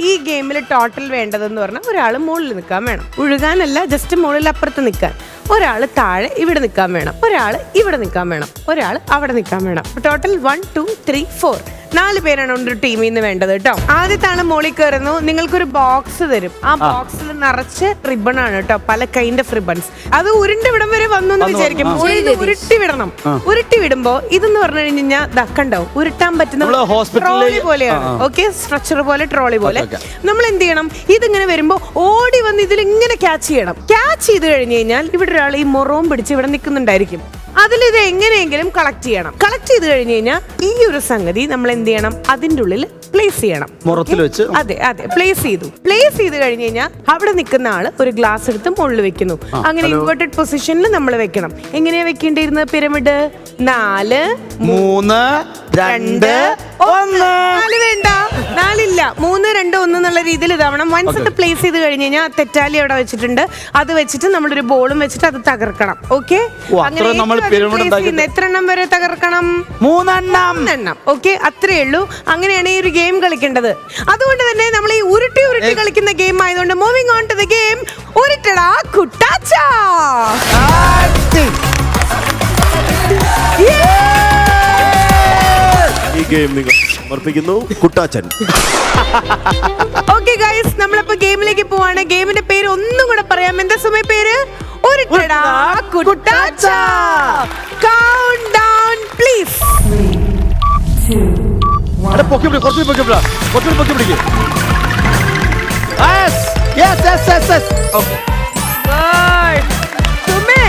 ഈ ഗെയിമിൽ ടോട്ടൽ വേണ്ടതെന്ന് പറഞ്ഞാൽ ഒരാൾ മുകളിൽ നിൽക്കാൻ വേണം. ഒഴുകാനല്ല, ജസ്റ്റ് മുകളിൽ അപ്പുറത്ത് നിൽക്കാൻ. ഒരാൾ താഴെ ഇവിടെ നിൽക്കാൻ വേണം, ഒരാൾ ഇവിടെ നിൽക്കാൻ വേണം, ഒരാൾ അവിടെ നിൽക്കാൻ വേണം. ടോട്ടൽ 1 2 3 4 4 പേരാണ് ഒരു ടീമിൽ നിന്ന് വേണ്ടത് കേട്ടോ. ആദ്യത്തെ ആള് മുകളിൽ കയറുന്നു. നിങ്ങൾക്കൊരു ബോക്സ് തരും. ആ ബോക്സിൽ നിറച്ച് റിബൺ ആണ് കേട്ടോ, പല കൈൻഡ് ഓഫ് റിബൺസ്. അത് ഉരുണ്ട് വിടം വരെ വന്നു എന്ന് വിചാരിക്കും. ഉരുട്ടി വിടണം. ഉരുട്ടി വിടുമ്പോ ഇതെന്ന് പറഞ്ഞു കഴിഞ്ഞാൽ ദക്കണ്ടോ ഉരുട്ടാൻ പറ്റുന്ന ട്രോളി പോലെയാണ്. ഓക്കെ, സ്ട്രക്ചർ പോലെ, ട്രോളി പോലെ. നമ്മൾ എന്ത് ചെയ്യണം? ഇതിങ്ങനെ വരുമ്പോ ഓടി വന്ന് ഇതിൽ ഇങ്ങനെ ക്യാച്ച് ചെയ്യണം. ക്യാച്ച് ചെയ്ത് കഴിഞ്ഞ് കഴിഞ്ഞാൽ ഇവിടെ ഒരാൾ ഈ മുറവും പിടിച്ച് ഇവിടെ നിൽക്കുന്നുണ്ടായിരിക്കും. അതിലിത് എങ്ങനെയെങ്കിലും കളക്ട് ചെയ്യണം. കളക്ട് ചെയ്ത് കഴിഞ്ഞ് കഴിഞ്ഞാൽ ഈ ഒരു സംഗതി നമ്മൾ എന്ത് ചെയ്യണം? അതിൻ്റെ ഉള്ളിൽ പ്ലേസ് ചെയ്യണം. അതെ അതെ, പ്ലേസ് ചെയ്തു. പ്ലേസ് ചെയ്ത് കഴിഞ്ഞ് കഴിഞ്ഞാൽ അവിടെ നിൽക്കുന്ന ആള് ഒരു ഗ്ലാസ് എടുത്ത് മുകളിൽ വെക്കുന്നു. അങ്ങനെ ഇൻവേർട്ടഡ് പൊസിഷനിൽ നമ്മൾ വെക്കണം. എങ്ങനെയാ വെക്കേണ്ടിയിരുന്നത്? പിരമിഡ് 4 3 2 1. 4 വേണ്ട, 4 ഇല്ല, 3 2 1 എന്നുള്ള രീതിയിൽ ഇതാവണം. വൺസ് ഇത് പ്ലേസ് ചെയ്ത് കഴിഞ്ഞ് കഴിഞ്ഞാൽ തെറ്റാലി അവിടെ വെച്ചിട്ടുണ്ട്. അത് വെച്ചിട്ട് നമ്മളൊരു ബോളും വെച്ചിട്ട് അത് തകർക്കണം. ഓക്കെ, അങ്ങനെ എത്ര എണ്ണം വരെ തകർക്കണം? 3 എണ്ണം. ഓക്കെ, അത്രേ ഉള്ളൂ. അങ്ങനെയാണ് ഈ ഒരു ഗെയിം കളിക്കേണ്ടത്. അതുകൊണ്ട് തന്നെ നമ്മൾ ഈ ഉരുട്ടി കളിക്കുന്ന ഗെയിം ആയതുകൊണ്ട് moving on to the game ഉരുട്ടടാ കുട്ടാച്ചാ. ഈ ഗെയിം നിങ്ങൾ സമർപ്പിക്കുന്നു കുട്ടാച്ചൻ. ഓക്കെ ഗൈസ്, നമ്മളിപ്പോ ഗെയിമിലേക്ക് പോവാണ്. ഗെയിമിന്റെ പേര് ഒന്നും കൂടെ പറയാം. എന്താ സമയ പേര്? ഉരുട്ടടാ കുട്ടാച്ചാ. Countdown please. 3 2 1. പൊക്കി പിടിക്ക്. യെസ്. ഓക്കേ. സുമേ.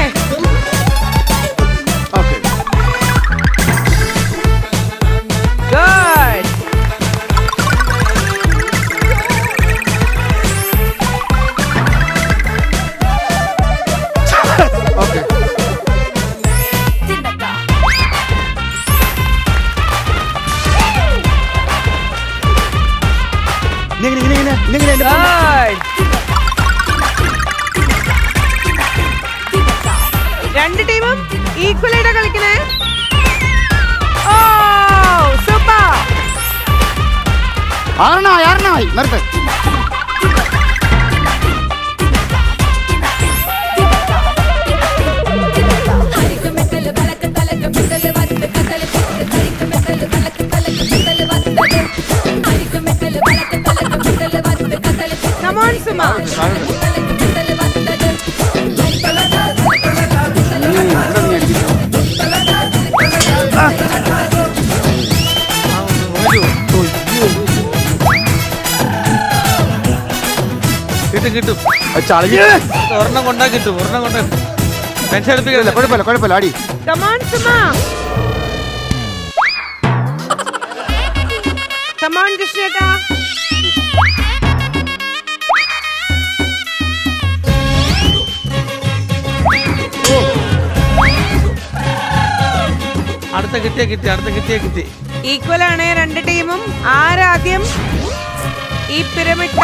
ഓക്കേ. ഗുഡ്. ഓക്കേ. ഇങ്ങനെ. രണ്ട് ടീമും ഈക്വൽ ആയിട്ടാ കളിക്കണേ. ഓ സൂപ്പർ. ആരണായി നിർത്ത്. Come on, Suma. കിട്ടും. ഒരെണ്ണം കൊണ്ടാ കിട്ടും. ടെൻഷൻ എടുപ്പിക്കില്ല. കുഴപ്പമില്ല. അടി. Come on, Suma. Come on, Krishnata. അടുത്ത കിട്ടിയ ഈക്വൽ ആണ് രണ്ട് ടീമും. ആരാദ്യം ഈ പിരമിഡ്